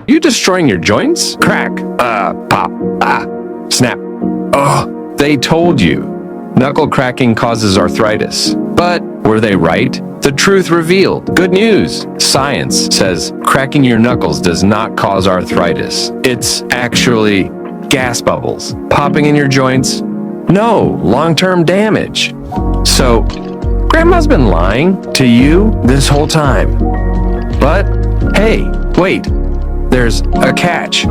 You destroying your joints? Crack. Pop. Snap. They told you. Knuckle cracking causes arthritis. But were they right? The truth revealed. Good news. Science says cracking your knuckles does not cause arthritis. It's actually gas bubbles popping in your joints. No long-term damage. So, Grandma's been lying to you this whole time. But, hey, wait, there's a catch.